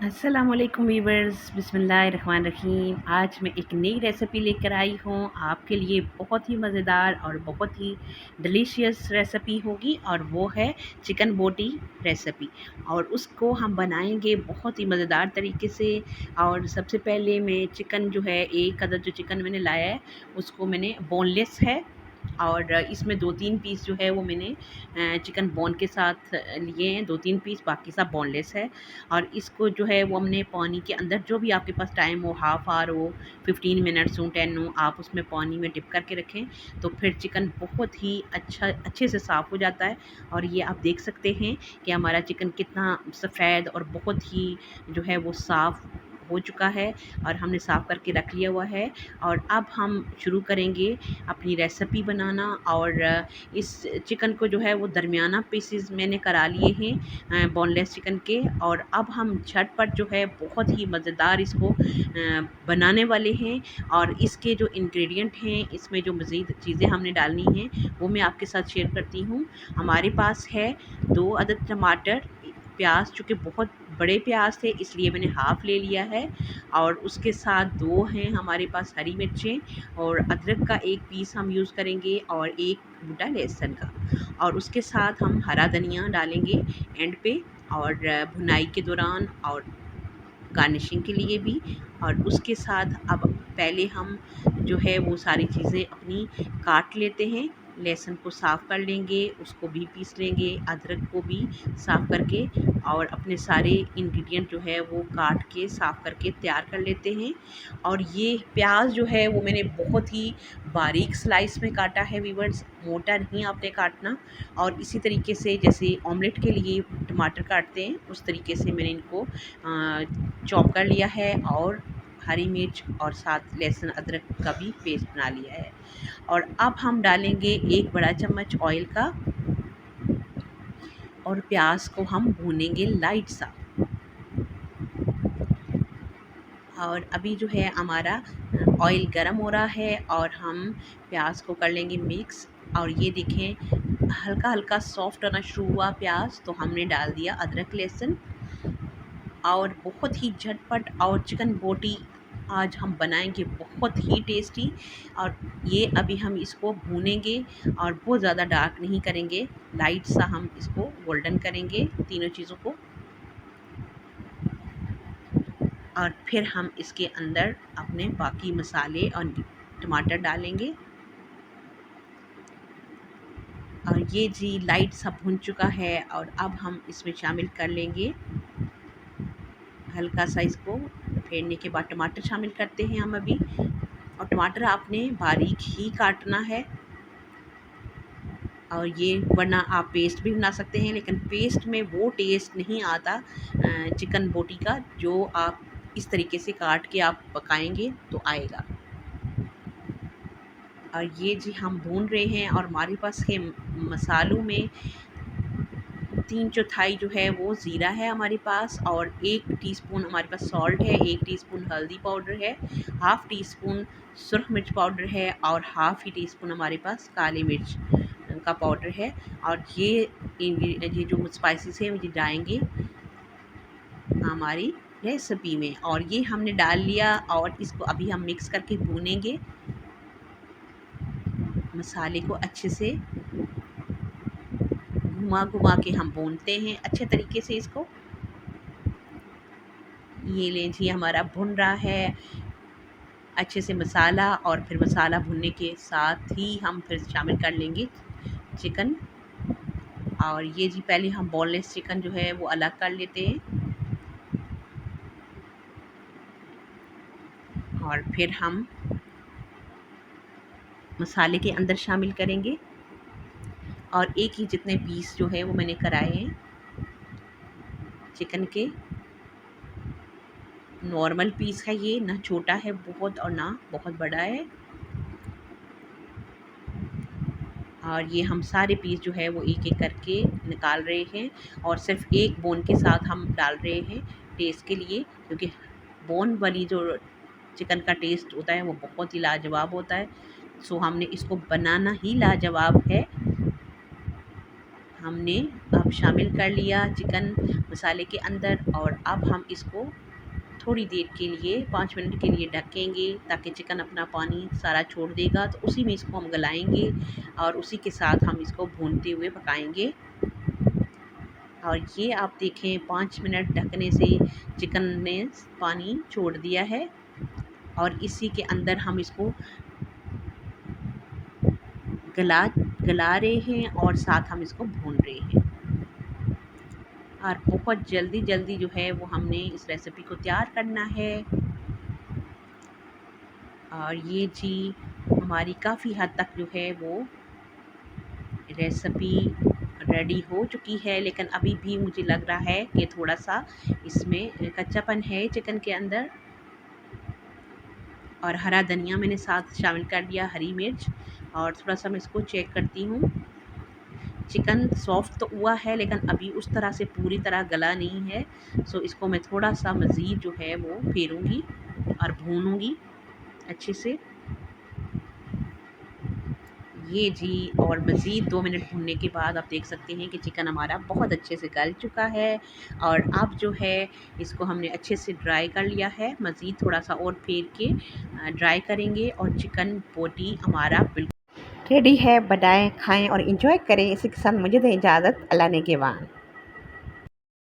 अस्सलामुअलैकुम वीवर्स, बिस्मिल्लाहिर्रहमानिर्रहीम। आज मैं एक नई रेसिपी लेकर आई हूँ आपके लिए। बहुत ही मज़ेदार और बहुत ही डिलीशियस रेसिपी होगी और वो है चिकन बोटी रेसिपी। और उसको हम बनाएंगे बहुत ही मज़ेदार तरीके से। और सबसे पहले मैं चिकन जो है, एक अदद जो चिकन मैंने लाया है उसको मैंने बोनलेस है और इसमें 2-3 पीस जो है वो मैंने चिकन बोन के साथ लिए हैं, 2-3 पीस, बाकी सब बोनलेस है। और इसको जो है वो हमने पानी के अंदर, जो भी आपके पास टाइम हो, हाफ़ आवर हो, 15 मिनट्स हो, 10 हो, आप उसमें पानी में डिप करके रखें तो फिर चिकन बहुत ही अच्छे से साफ़ हो जाता है। और ये आप देख सकते हैं कि हमारा चिकन कितना सफ़ेद और बहुत ही जो है वो साफ़ हो चुका है और हमने साफ़ करके रख लिया हुआ है। और अब हम शुरू करेंगे अपनी रेसिपी बनाना। और इस चिकन को जो है वो दरमियाना पीसेस मैंने करा लिए हैं बोनलेस चिकन के। और अब हम झटपट जो है बहुत ही मज़ेदार इसको बनाने वाले हैं। और इसके जो इंग्रेडिएंट हैं, इसमें जो मज़ीद चीज़ें हमने डालनी हैं वो मैं आपके साथ शेयर करती हूँ। हमारे पास है 2 अदद टमाटर, प्याज, चूँकि बहुत बड़े प्याज थे इसलिए मैंने हाफ़ ले लिया है। और उसके साथ 2 हैं हमारे पास हरी मिर्चें, और अदरक का 1 पीस हम यूज़ करेंगे और 1 बूटा लहसुन का। और उसके साथ हम हरा धनिया डालेंगे एंड पे, और भुनाई के दौरान, और गार्निशिंग के लिए भी। और उसके साथ अब पहले हम जो है वो सारी चीज़ें अपनी काट लेते हैं। लहसुन को साफ़ कर लेंगे, उसको भी पीस लेंगे, अदरक को भी साफ़ करके, और अपने सारे इंग्रेडिएंट जो है वो काट के साफ़ करके तैयार कर लेते हैं। और ये प्याज जो है वो मैंने बहुत ही बारीक स्लाइस में काटा है वीवर्स, मोटा नहीं आपने काटना। और इसी तरीके से जैसे ऑमलेट के लिए टमाटर काटते हैं उस तरीके से मैंने इनको चॉप कर लिया है, और हरी मिर्च और साथ लहसुन अदरक का भी पेस्ट बना लिया है। और अब हम डालेंगे 1 बड़ा चम्मच ऑयल का, और प्याज को हम भूनेंगे लाइट सा। और अभी जो है हमारा ऑयल गरम हो रहा है और हम प्याज को कर लेंगे मिक्स। और ये देखें हल्का हल्का सॉफ्ट होना शुरू हुआ प्याज, तो हमने डाल दिया अदरक लहसुन। और बहुत ही झटपट और चिकन बोटी आज हम बनाएंगे बहुत ही टेस्टी। और ये अभी हम इसको भूनेंगे और बहुत ज़्यादा डार्क नहीं करेंगे, लाइट सा हम इसको गोल्डन करेंगे तीनों चीज़ों को। और फिर हम इसके अंदर अपने बाकी मसाले और टमाटर डालेंगे। और ये जी लाइट सा भुन चुका है, और अब हम इसमें शामिल कर लेंगे हल्का सा, इसको फेरने के बाद टमाटर शामिल करते हैं हम अभी। और टमाटर आपने बारीक ही काटना है। और ये वरना आप पेस्ट भी बना सकते हैं, लेकिन पेस्ट में वो टेस्ट नहीं आता चिकन बोटी का जो आप इस तरीके से काट के आप पकाएंगे तो आएगा। और ये जी हम भून रहे हैं, और हमारे पास है मसालों में 3/4 जो है वो ज़ीरा है हमारे पास, और 1 टीस्पून हमारे पास सॉल्ट है, 1 टीस्पून हल्दी पाउडर है, हाफ़ टी स्पून सुरख मिर्च पाउडर है, और हाफ़ ही टीस्पून हमारे पास काली मिर्च का पाउडर है। और ये जो स्पाइसेस हैं ये जाएंगे हमारी रेसिपी में। और ये हमने डाल लिया, और इसको अभी हम मिक्स करके भूनेंगे मसाले को अच्छे से, घुमा घुमा के हम भूनते हैं अच्छे तरीके से इसको। ये लीजिए हमारा भुन रहा है अच्छे से मसाला। और फिर मसाला भुनने के साथ ही हम फिर शामिल कर लेंगे चिकन। और ये जी पहले हम बोनलेस चिकन जो है वो अलग कर लेते हैं, और फिर हम मसाले के अंदर शामिल करेंगे। और एक ही जितने पीस जो है वो मैंने कराए हैं चिकन के, नॉर्मल पीस है ये, ना छोटा है बहुत और ना बहुत बड़ा है। और ये हम सारे पीस जो है वो एक एक करके निकाल रहे हैं, और सिर्फ एक बोन के साथ हम डाल रहे हैं टेस्ट के लिए, क्योंकि बोन वाली जो चिकन का टेस्ट होता है वो बहुत ही लाजवाब होता है। सो हमने इसको बनाना ही लाजवाब है। हमने अब शामिल कर लिया चिकन मसाले के अंदर, और अब हम इसको थोड़ी देर के लिए 5 मिनट के लिए ढकेंगे ताकि चिकन अपना पानी सारा छोड़ देगा। तो उसी में इसको हम गलाएंगे और उसी के साथ हम इसको भूनते हुए पकाएंगे। और ये आप देखें 5 मिनट ढकने से चिकन ने पानी छोड़ दिया है, और इसी के अंदर हम इसको गला रहे हैं और साथ हम इसको भून रहे हैं। और बहुत जल्दी जो है वो हमने इस रेसिपी को तैयार करना है। और ये जी हमारी काफ़ी हद तक जो है वो रेसिपी रेडी हो चुकी है, लेकिन अभी भी मुझे लग रहा है कि थोड़ा सा इसमें कच्चापन है चिकन के अंदर। और हरा धनिया मैंने साथ शामिल कर दिया, हरी मिर्च, और थोड़ा सा मैं इसको चेक करती हूँ। चिकन सॉफ्ट तो हुआ है लेकिन अभी उस तरह से पूरी तरह गला नहीं है। सो इसको मैं थोड़ा सा मज़ीद जो है वो फेरूँगी और भूनूँगी अच्छे से। ये जी, और मज़ीद 2 मिनट भूनने के बाद आप देख सकते हैं कि चिकन हमारा बहुत अच्छे से गल चुका है। और अब जो है इसको हमने अच्छे से ड्राई कर लिया है, मज़ीद थोड़ा सा और फेर के ड्राई करेंगे और चिकन बोटी हमारा बिल्कुल रेडी है। बनाएं, खाएं और इंजॉय करें। इसी के साथ मुझे दें इजाज़त। अल्लाह ने के बाद।